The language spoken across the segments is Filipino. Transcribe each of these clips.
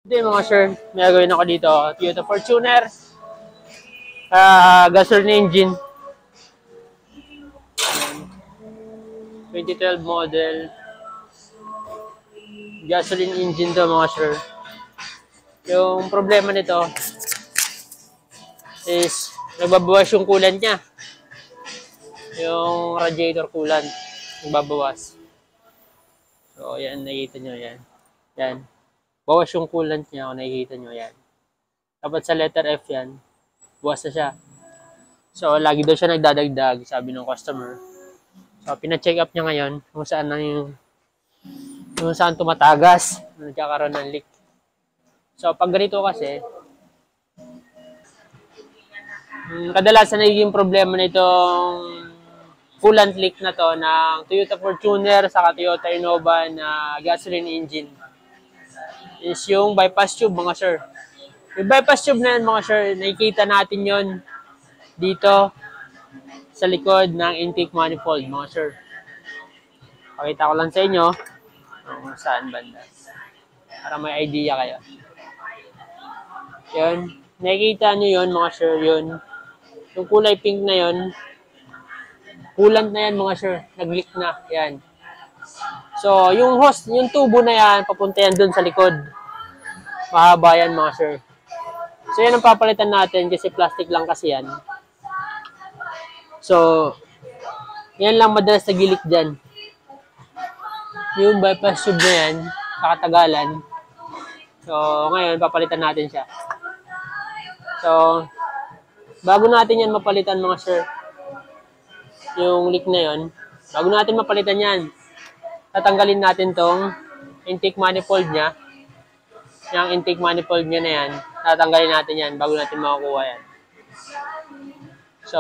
Hindi mga sir, may gagawin ako dito. Toyota Fortuner, gasoline engine, 2012 model. Gasoline engine to mga sir. Yung problema nito is nagbabawas yung coolant niya. Yung radiator coolant, nagbabawas. So, yan, nakikita nyo yan. Yan. Bawas yung coolant niya, kung nakikita nyo yan. Dapat sa letter F yan, buwas na siya. So, lagi daw siya nagdadagdag, sabi ng customer. So, pina-check up niya ngayon kung saan na yung saan tumatagas, nagkakaroon ng leak. So, pag ganito kasi, kadalasan nagiging problema nitong coolant leak na to ng Toyota Fortuner sa Toyota Innova na gasoline engine is yung bypass tube mga sir. Yung bypass tube na yan mga sir, nakikita natin yon dito sa likod ng intake manifold mga sir. Pakita ko lang sa inyo kung saan banda para may idea kayo. Yun, nakikita nyo yun mga sir, yun. Yung kulay pink na yun, coolant na yan mga sir, nag-leak na, yan. So, yung hose, yung tubo na yan, papunta yan dun sa likod. Mahaba yan mga sir. So, yan ang papalitan natin kasi plastic lang kasi yan. So, yan lang madalas na gilik dyan. Yung bypass tube na yan, sa katagalan. So, ngayon, papalitan natin siya. So, bago natin yan mapalitan mga sir, yung leak na yon, bago natin mapalitan yan, tatanggalin natin tong intake manifold niya. Yung intake manifold niya na yan, tatanggalin natin yan bago natin makukuha yan. So,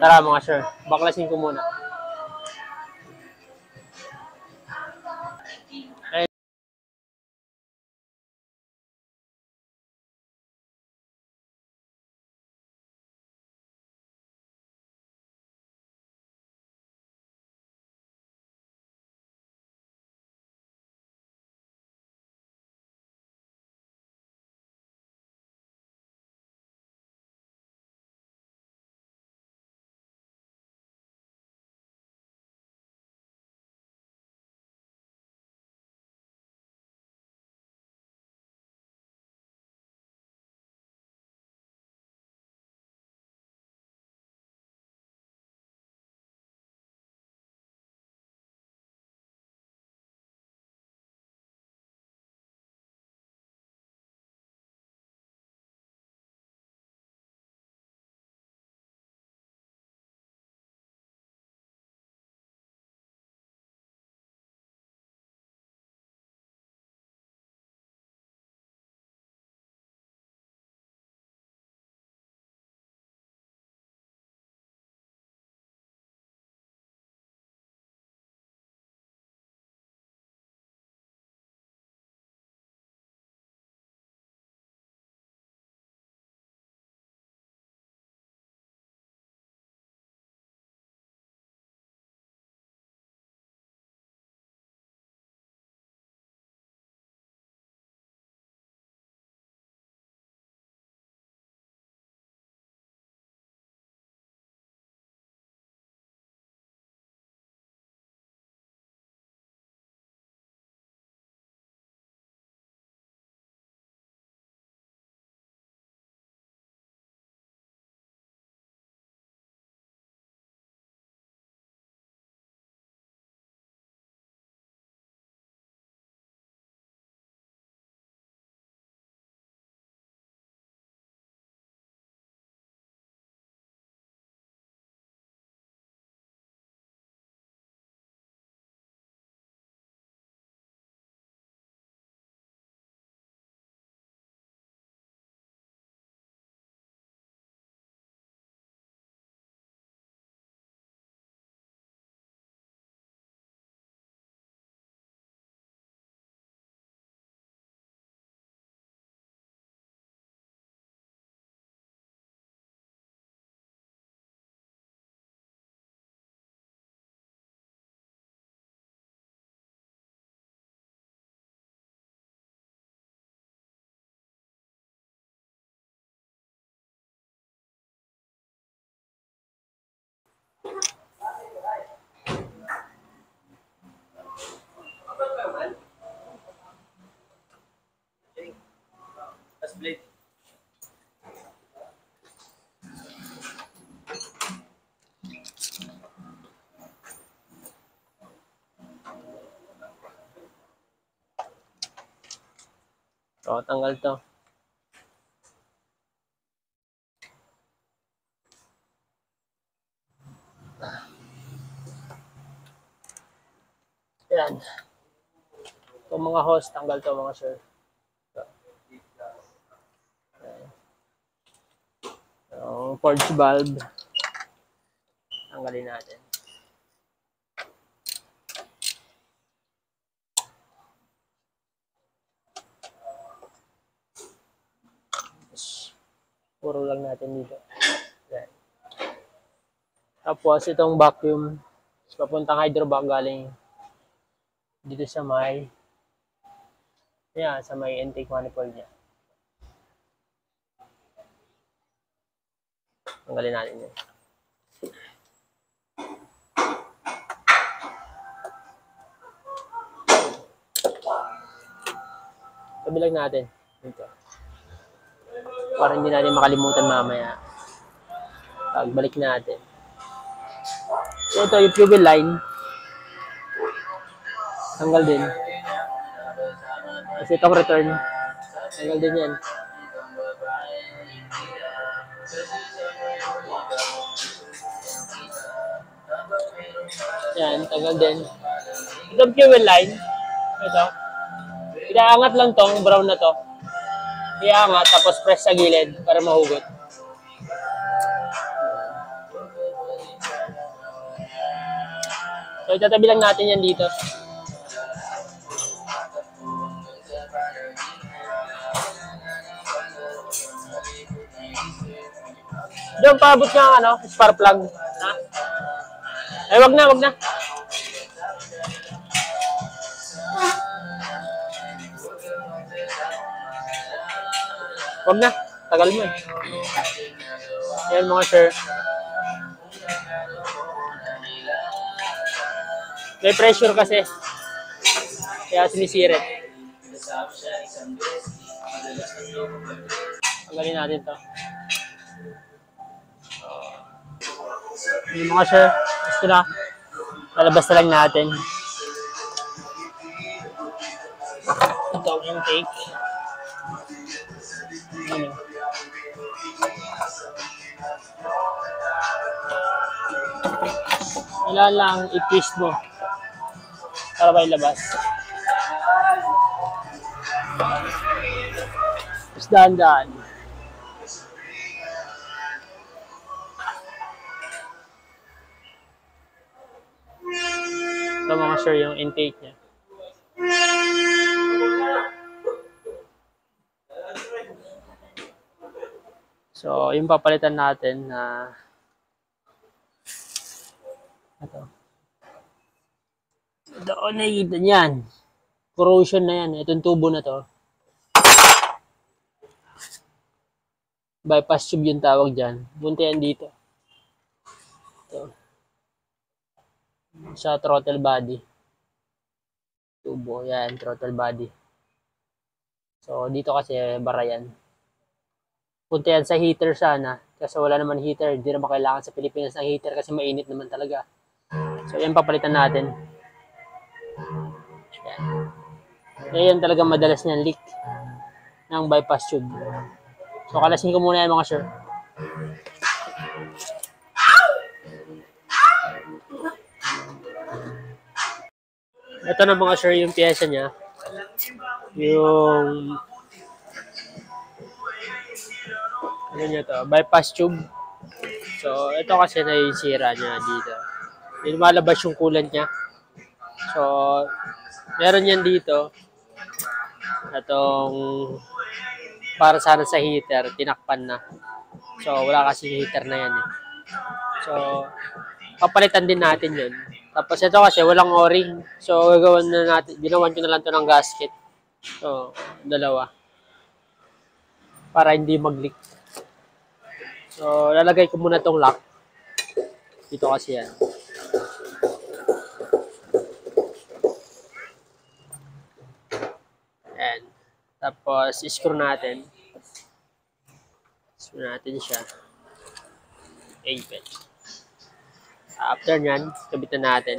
tara mga sir, baklasin ko muna. So, tanggal to. Yan. So, mga hose, tanggal to mga sir. So, forge valve. Tanggalin natin. Puro lang natin dito. Yan. Tapos, itong vacuum, papuntang hydrovac galing dito sa may, yan, sa may intake manifold niya. Tanggalin natin yan. Tabi lang natin. Dito. Para hindi natin makalimutan mamaya. Pagbalik natin. So, ito yung fuel line. Tanggal din. Kasi itong return. Tanggal din yan. Yan, tanggal din. Itong fuel line. Ito. Inaangat lang tong brown na to. Iangat, tapos press sa gilid para mahugot. So, itatabi lang natin yan dito. Diyan, paabot nga ang spark plug. Ha? Ay, wag na, wag na. Wag na, tagal mo eh. Ayan mga sir. May pressure kasi. Kaya sinisirit. Tanggalin natin to. Yung mga sir, gusto na. Lalabas na lang natin. Ito ang intake. Ano? Wala lang, i-twist mo para may labas. Tapos dahan-dahan. Ito mga sir yung intake niya. So, yung papalitan natin na ito. Doon nakikita niyan. Corrosion na yan. Itong tubo na to. Bypass tube yung tawag dyan. Punta yan dito. Ito. Sa throttle body. Tubo. Yan, throttle body. So, dito kasi bara yan. Punta yan sa heater sana. Kasi wala naman heater. Hindi naman kailangan sa Pilipinas ng heater kasi mainit naman talaga. So, yan papalitan natin. Yan. Yan talaga madalas niyan leak ng bypass tube. So, kalasin ko muna yan mga sir. Ito na mga sir yung pyesa niya. Yung ano niya to, bypass tube. So, ito kasi naisira niya dito. May lumalabas yung coolant niya. So, meron yan dito. Itong para sana sa heater, tinakpan na. So, wala kasi heater na yan eh. So, papalitan din natin yun. Tapos ito kasi walang o-ring. So, gagawin na natin, ginawan ko na lang to ng gasket. So, dalawa. Para hindi mag-leak. So, lalagay ko muna tong lock. Dito kasi yan. And, tapos, screw natin. Screw natin siya. Apex. After nyan, kabitan natin.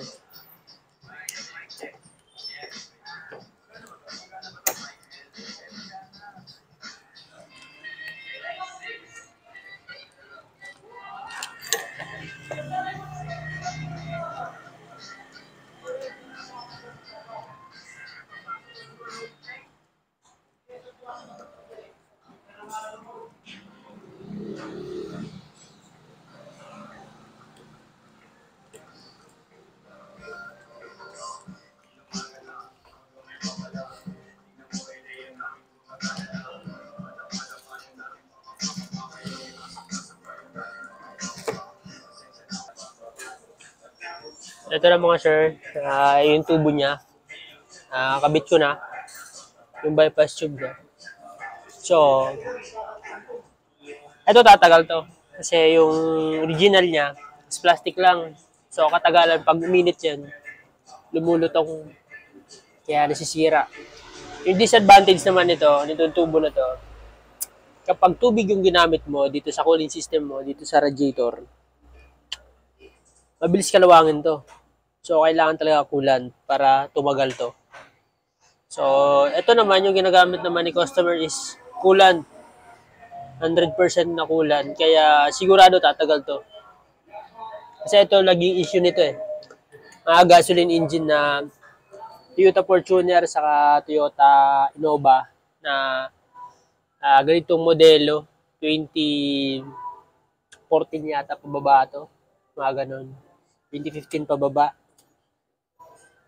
Ito na mga sir, yung tubo niya. Kabit ko na yung bypass tube niya. So, ito tatagal to. Kasi yung original niya is plastic lang. So, katagalan pag uminit yan, lumulutong. Kaya nasisira. Yung disadvantage naman nitong tubo na to, kapag tubig yung ginamit mo dito sa cooling system mo, dito sa radiator, mabilis kalawangin to. So, kailangan talaga coolant para tumagal to. So, ito naman, yung ginagamit naman ni customer is coolant. 100% na coolant. Kaya, sigurado tatagal to. Kasi ito, naging issue nito eh. Mga gasoline engine na Toyota Fortuner saka Toyota Innova na ganitong modelo, 2014 yata pababa to. Mga ganun. 2015 pababa.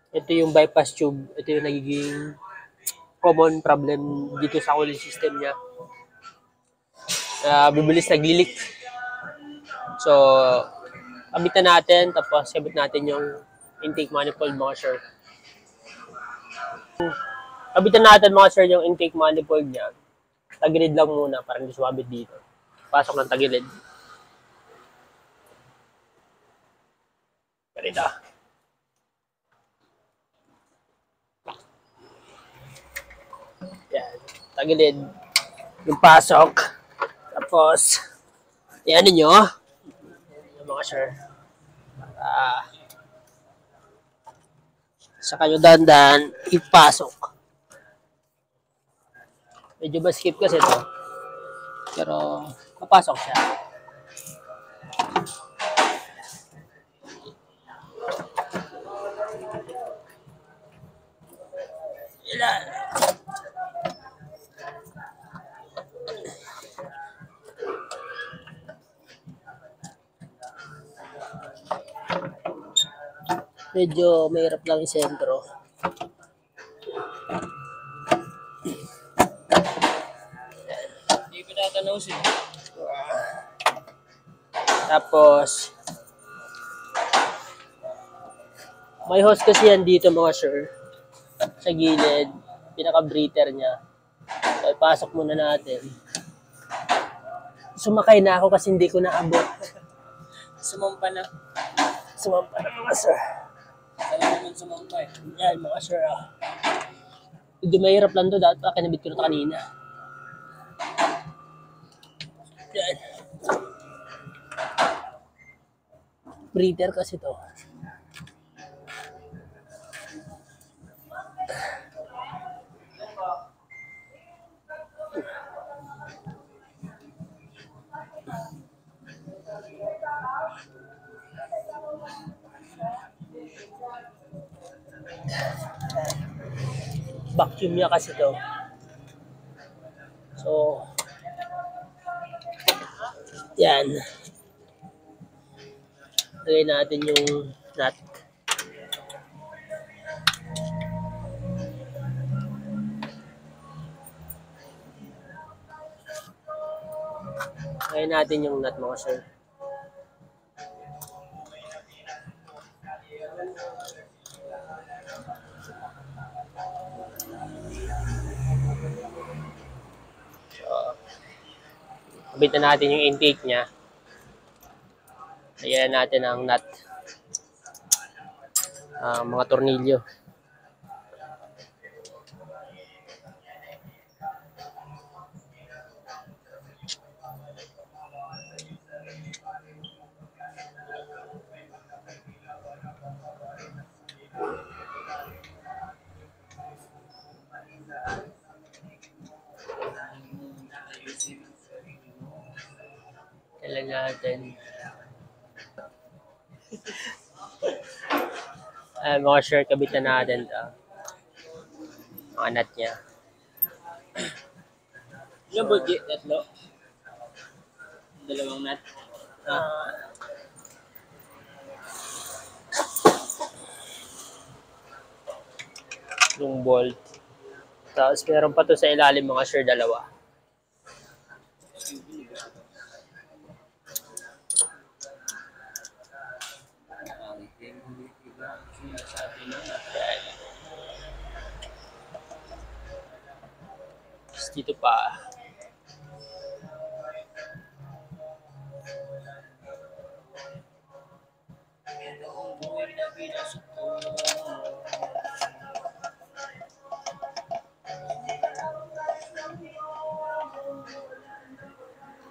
Ito yung bypass tube. Ito yung nagiging common problem dito sa cooling system niya. Bibilis nag-leak. So, kabitan natin, tapos kabit natin yung intake manifold mga sir. Kabitan natin mga sir yung intake manifold niya. Tagilid lang muna para hindi sumabit dito. Pasok ng tagilid. Ganito. Yan. Tagilid. Yung pasok. Tapos, yan ninyo. Yung mga sir. Sa kayo dandan, ipasok. Medyo ba skip kasi ito. Pero, papasok siya. Ilan. Medyo mahirap lang yung sentro. Hindi ko natanaw siya. Tapos, may hose kasi yan dito mga sir. Sa gilid, pinaka-breather niya. So, ipasok muna natin. Sumakay na ako kasi hindi ko naabot. Sumampa na. Sumampa na mga sir. Saan naman sumampa eh? Yan mga sir. Medyo mahirap lang to. Dapat pa kinabit ko na ito kanina. Yan. Breather kasi to. Vacuum niya kasi to. So, yan. Lagay natin yung nut. Lagay natin yung nut mga sir. Kabitan natin yung intake niya. Lagyan natin ang nut. Mga tornilyo. Kailangan natin. Mga shirt, kabitan natin ito. Mga nut niya. Yung budget, tatlo. Dalawang nut. Yung bolt. Tapos meron pa to sa ilalim mga shirt, dalawa. Yan. Tapos dito pa.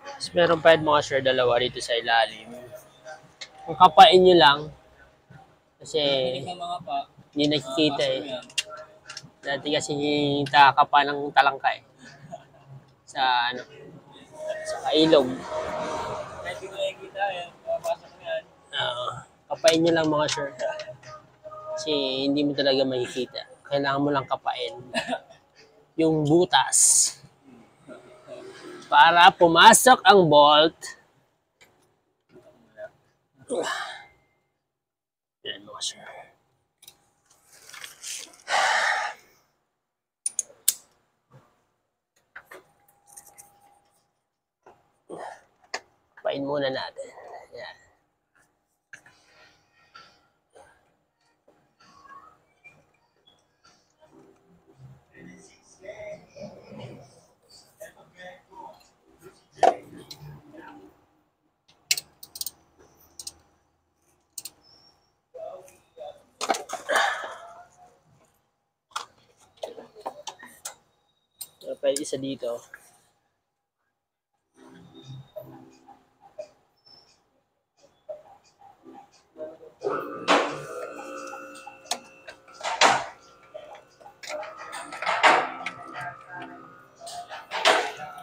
Tapos meron pa yung mga shirt, dalawa dito sa ilalim. Kung kapain nyo lang, kasi Yung mga pa. hindi nakikita eh. Dati kasi takapa ng talangka eh. Sa ano, sa ilog. Kahit hindi ko nakikita, yan. Papasok mo yan. Kapain nyo lang mga shirt. Kasi hindi mo talaga makikita. Kailangan mo lang kapain yung butas para pumasok ang bolt. Yan mga shirt. Kapain muna natin. Yan. Pwede isa dito.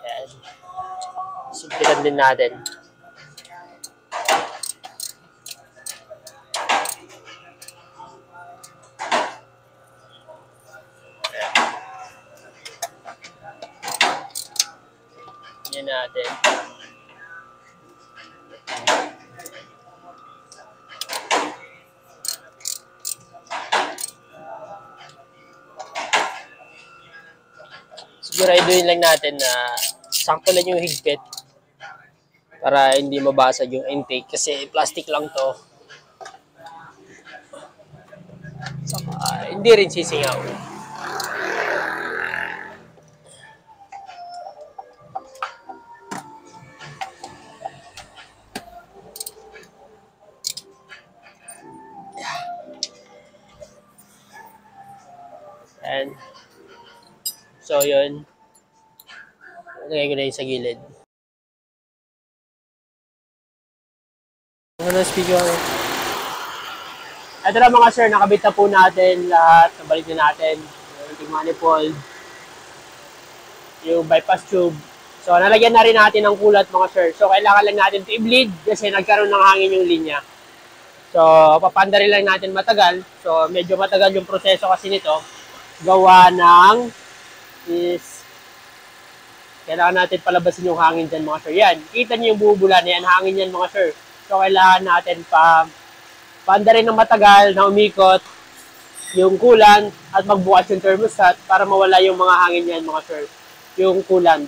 Yan. Simplikan din natin. Yan natin. Siguraduhin lang natin na sakto lang yung higpit para hindi mabasag yung intake kasi plastic lang to. Saka hindi rin sisingaw. And so yun, lagay ko na yung sa gilid. Ano na speaker? Ito na mga sir, nakabit na po natin lahat. Nabalik na natin yung manifold, yung bypass tube. So nalagyan na rin natin ng kulat mga sir. So kailangan lang natin ito i-bleed kasi nagkaroon ng hangin yung linya. So papanda rin lang natin matagal. So medyo matagal yung proseso kasi nito. Gawa ng is kailangan natin palabasin yung hangin dyan mga sir. Yan, kita niyo yung bubula na yan, hangin yan mga sir. So kailangan natin paanda rin ng matagal na umikot yung coolant at magbukas yung thermostat para mawala yung mga hangin yan mga sir. Yung coolant,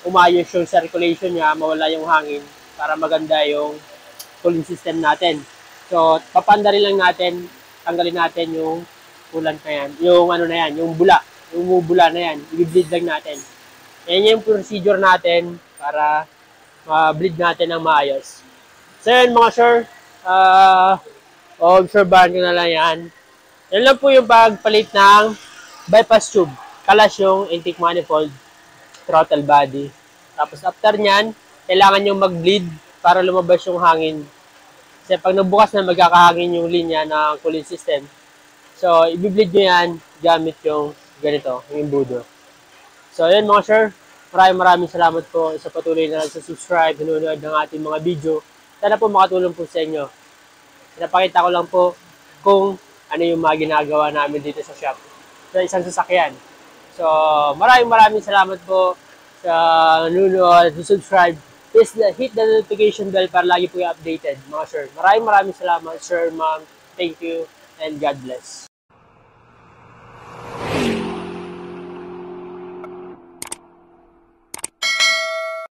umayos yung circulation niya, mawala yung hangin para maganda yung cooling system natin. So papanda rin lang natin, tanggalin natin yung coolant na yan, yung ano na yan, yung bula, yung bubula na yan, i-bleed lang natin. Yan yung procedure natin para ma-bleed natin ng maayos. So yun mga sir, obserbahan ko na lang yan. Yan lang po yung pagpalit ng bypass tube. Kalas yung intake manifold, throttle body. Tapos after nyan, kailangan yung mag-bleed para lumabas yung hangin. Kasi pag nabukas na, magkakahangin yung linya ng cooling system. So, i-bleed nyo yan gamit yung ganito, yung embudo. So, yun mga sir. Maraming salamat po sa patuloy na subscribe, nanonood ng ating mga video. Sana po makatulong po sa inyo. Pinapakita ko lang po kung ano yung mga ginagawa namin dito sa shop. Sa isang sasakyan. So, maraming salamat po sa nanonood, subscribe. Please hit the notification bell para lagi po yung updated, mga sir. Maraming salamat, sir, ma'am. Thank you, and God bless.